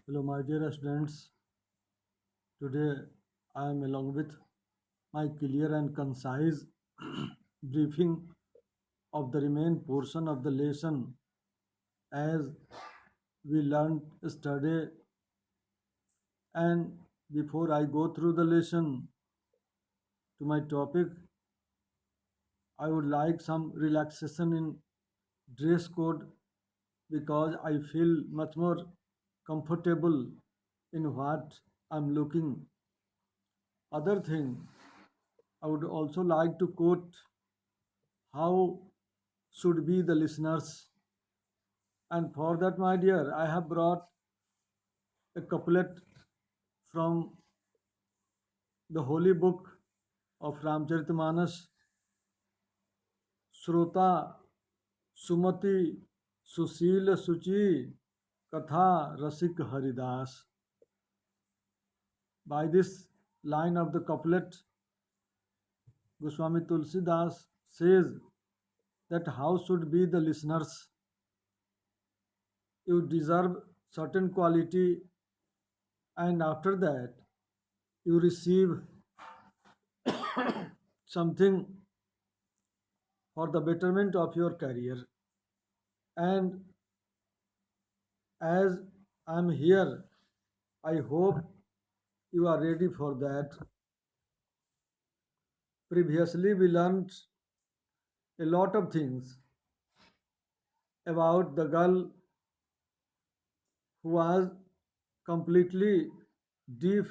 Hello, my dear students. Today I am along with my clear and concise briefing of the remaining portion of the lesson as we learned yesterday. And before I go through the lesson to my topic, I would like some relaxation in dress code because I feel much more comfortable in what I'm looking. Other thing, I would also like to quote how should be the listeners. And for that, my dear, I have brought a couplet from the holy book of Ramcharitmanas, Srota Sumati Susil Suchi Katha Rasik Haridas. By this line of the couplet, Goswami Tulsidas says that how should be the listeners. You deserve certain quality, and after that, you receive something for the betterment of your career. And as I'm here, I hope you are ready for that. Previously, we learned a lot of things about the girl who was completely deaf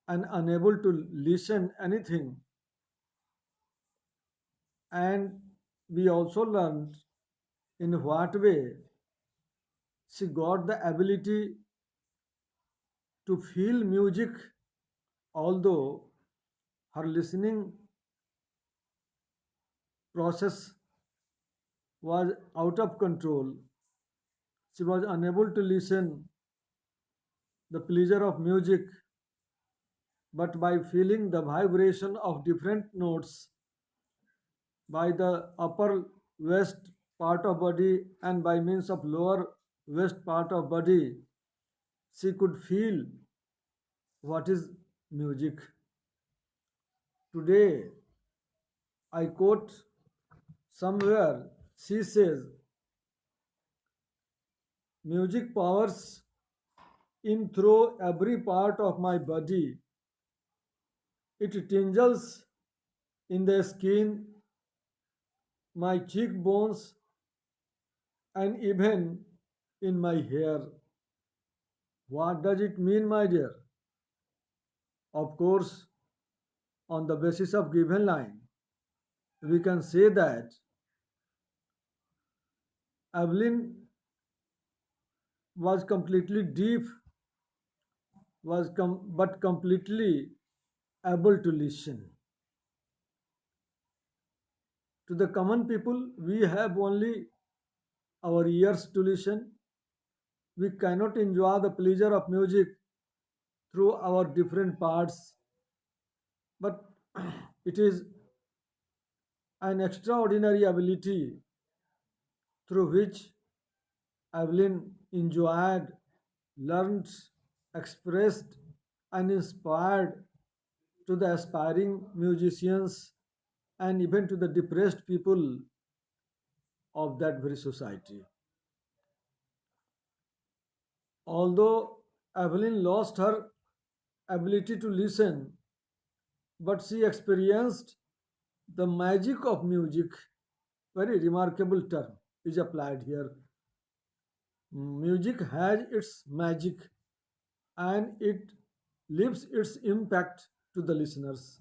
and unable to listen anything. And we also learned in what way she got the ability to feel music, although her listening process was out of control. She was unable to listen the pleasure of music, but by feeling the vibration of different notes by the upper west part of body and by means of lower west part of body, she could feel what is music. Today, I quote somewhere, she says, music powers in through every part of my body. It tingles in the skin, my cheekbones, and even in my hair. What does it mean, my dear? Of course, on the basis of given line, we can say that Evelyn was completely deaf, but completely able to listen. To the common people, we have only our ears to listen. We cannot enjoy the pleasure of music through our different parts, but it is an extraordinary ability through which Evelyn enjoyed, learned, expressed, and inspired to the aspiring musicians and even to the depressed people of that very society. Although Evelyn lost her ability to listen, but she experienced the magic of music. Very remarkable term is applied here. Music has its magic and it leaves its impact to the listeners.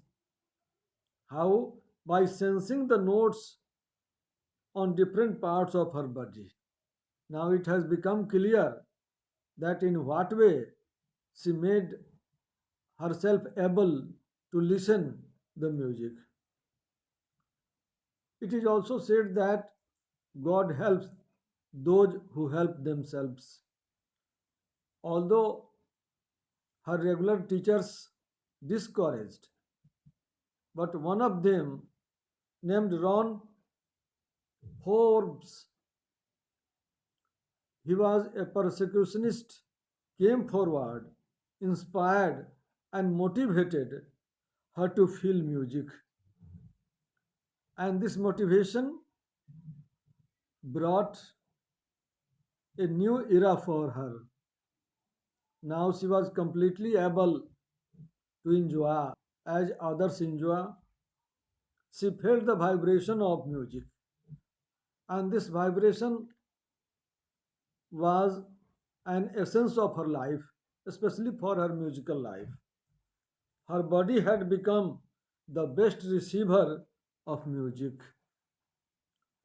How? By sensing the notes on different parts of her body. Now it has become clear that in what way she made herself able to listen the music. It is also said that God helps those who help themselves. Although her regular teachers discouraged, but one of them, named Ron Forbes, he was a persecutionist came forward, inspired and motivated her to feel music. And this motivation brought a new era for her. Now she was completely able to enjoy as others enjoy. She felt the vibration of music, and this vibration was an essence of her life, especially for her musical life. Her body had become the best receiver of music.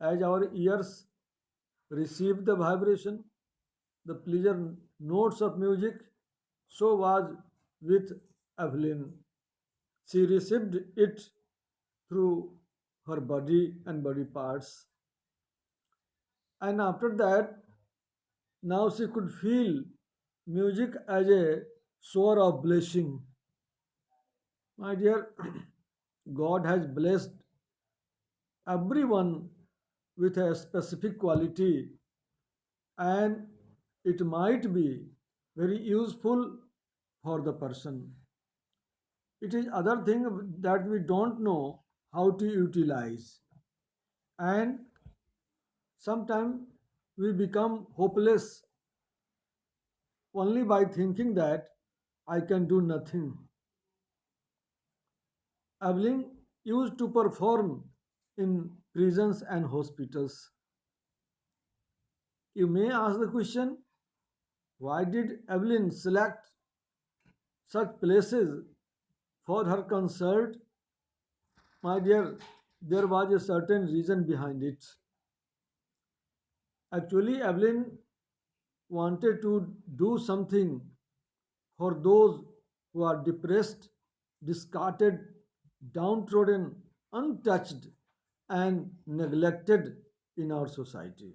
As our ears receive the vibration, the pleasure notes of music, so was with Evelyn. She received it through her body and body parts. And after that, now she could feel music as a source of blessing. My dear, God has blessed everyone with a specific quality, and it might be very useful for the person. It is other thing that we don't know how to utilize, and sometimes we become hopeless only by thinking that I can do nothing. Evelyn used to perform in prisons and hospitals. You may ask the question, why did Evelyn select such places for her concert? My dear, there was a certain reason behind it. Actually, Evelyn wanted to do something for those who are depressed, discarded, downtrodden, untouched, and neglected in our society.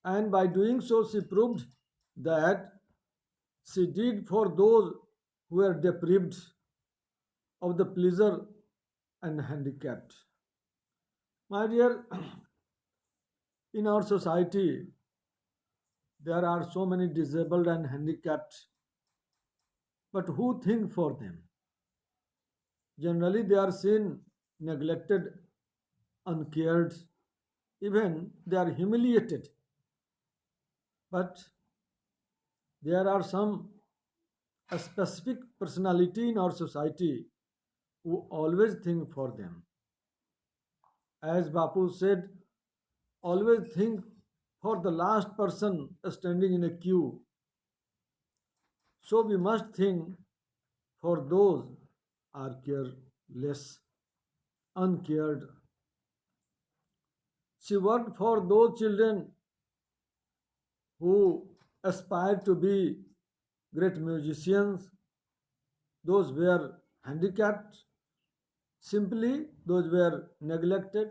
And by doing so, she proved that she did for those who were deprived of the pleasure and handicapped. My dear, in our society, there are so many disabled and handicapped, but who think for them? Generally, they are seen neglected, uncared, even they are humiliated. But there are some a specific personality in our society who always think for them. As Bapu said, always think for the last person standing in a queue. So we must think for those are careless, uncared. She worked for those children who aspired to be great musicians, those were handicapped, simply those were neglected.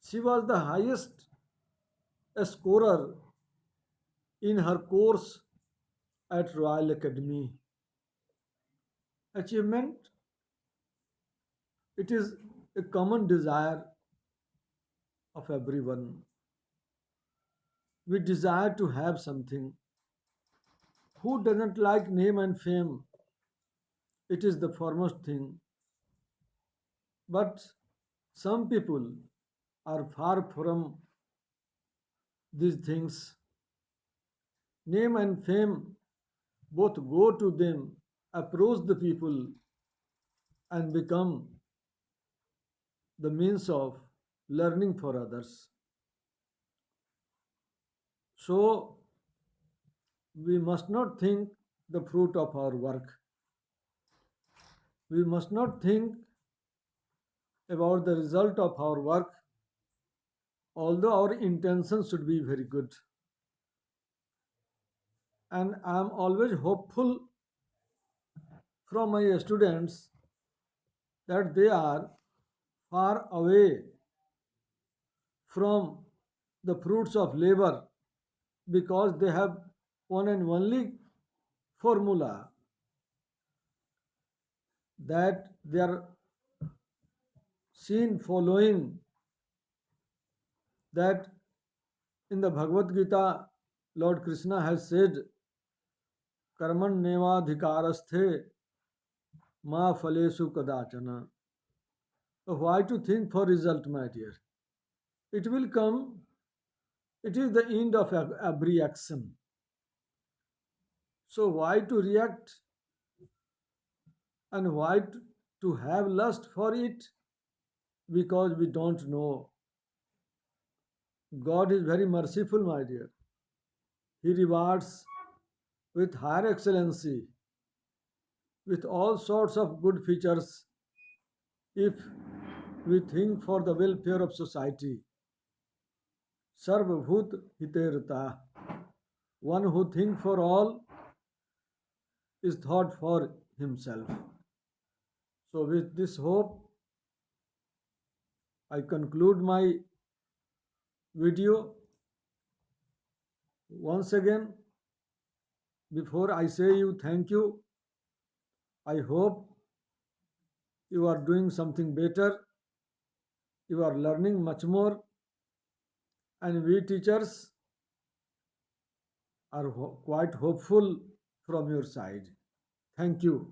She was the highest scorer in her course at Royal Academy. Achievement, it is a common desire of everyone. We desire to have something. Who doesn't like name and fame? It is the foremost thing. But some people are far from these things. Name and fame both go to them, approach the people, and become the means of learning for others. So we must not think the fruit of our work. We must not think about the result of our work, although our intentions should be very good. And I am always hopeful from my students that they are far away from the fruits of labor because they have one and only formula that they are seen following, that in the Bhagavad Gita Lord Krishna has said, Karmannevadhikarasthe ma phalesu kadachana. Why to think for result, my dear? It will come. It is the end of every action. So why to react and why to have lust for it? Because we don't know. God is very merciful, my dear. He rewards with higher excellency, with all sorts of good features, if we think for the welfare of society. Sarvabhut hiterta. One who thinks for all is thought for himself. So, with this hope, I conclude my video. Once again, before I say you thank you, I hope you are doing something better, you are learning much more, and we teachers are quite hopeful from your side. Thank you.